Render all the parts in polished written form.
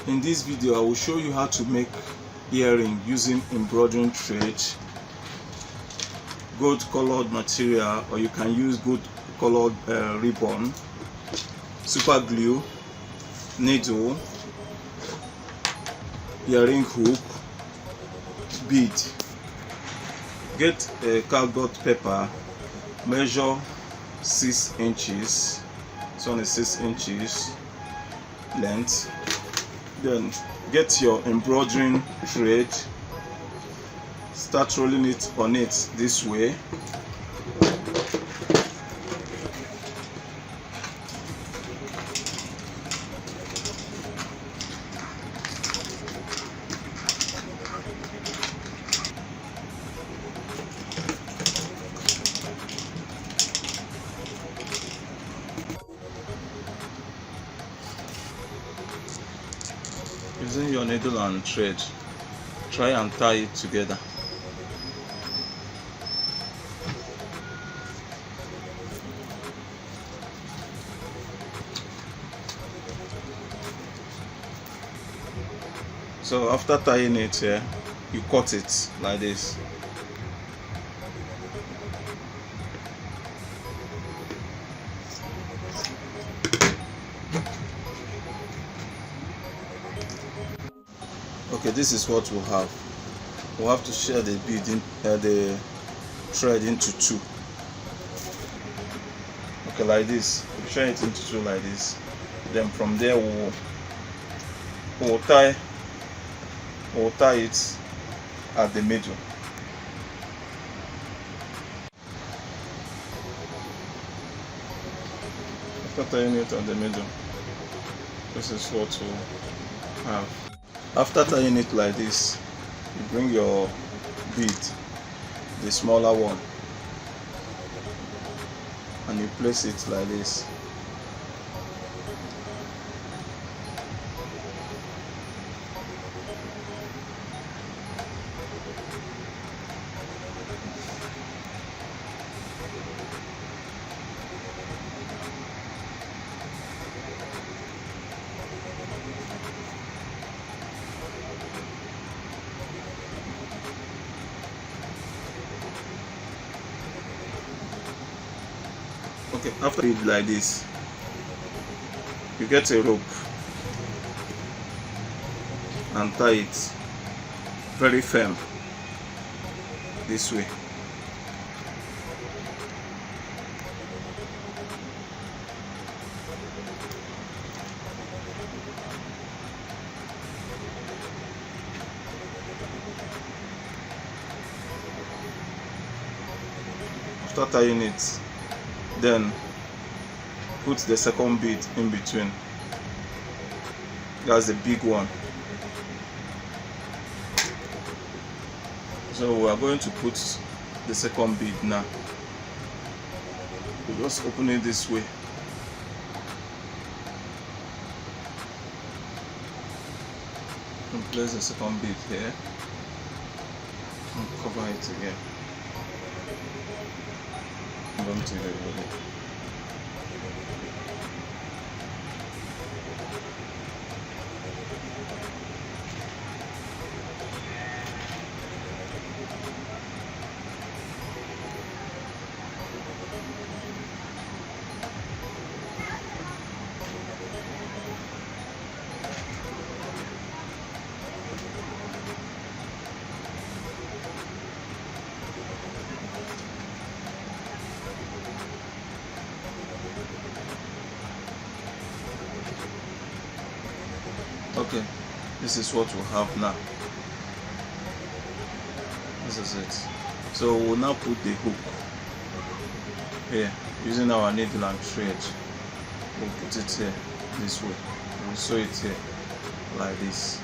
In this video, I will show you how to make earring using embroidery thread, gold colored material, or you can use gold colored ribbon, super glue, needle, earring hook, bead. Get a cardboard paper, measure 6 inches. This one is 6 inches length. Then get your embroidering thread, start rolling it on it this way. Using your needle and thread, try and tie it together. So after tying it here, you cut it like this. Okay, this is what we'll have. We'll have to share the bead in the thread into two. Okay, like this. We'll share it into two like this. Then from there we'll tie it at the middle. After tying it at the middle, this is what we'll have. After tying it like this, you bring your bead, the smaller one, and you place it like this. Okay, after it like this, you get a rope and tie it very firm this way. After tying it, then put the second bead in between. That's the big one. So we are going to put the second bead now. We just open it this way. And place the second bead here and cover it again. Don't take it away. Okay, this is what we have now. This is it. So we'll now put the hook here using our needle and thread. We'll put it here this way. We'll sew it here like this.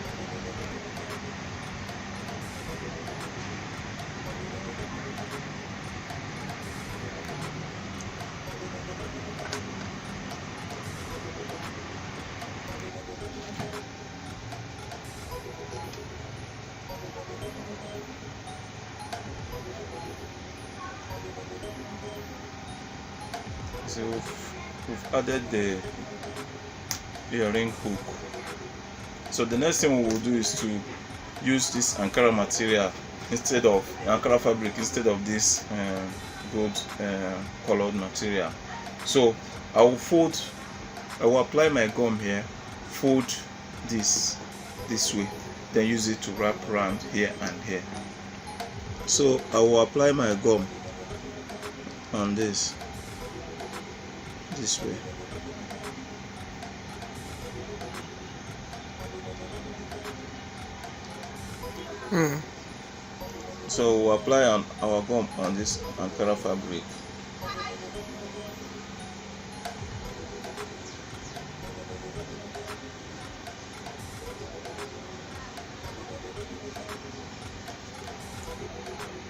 So we've added the earring hook So the next thing we will do is to use this Ankara material instead of Ankara fabric instead of this gold colored material. So I will apply my gum here, fold this way, then use it to wrap around here and here. So I will apply my gum on this way. So we'll apply our gum on this Ankara fabric.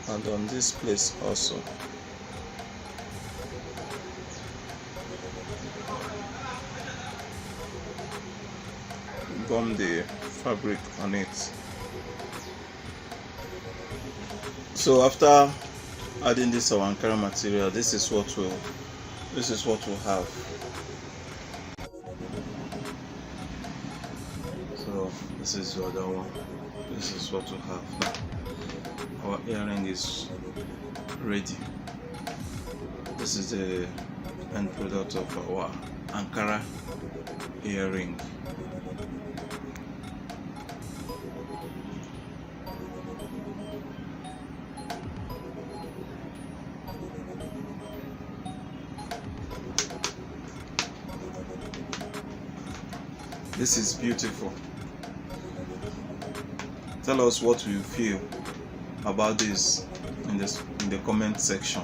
And on this place also. Gum the fabric on it. So after adding this our Ankara material, this is what we'll have. So this is the other one. This is what we have. Our earring is ready. This is the end product of our Ankara earring. This is beautiful. Tell us what you feel about this in the comment section.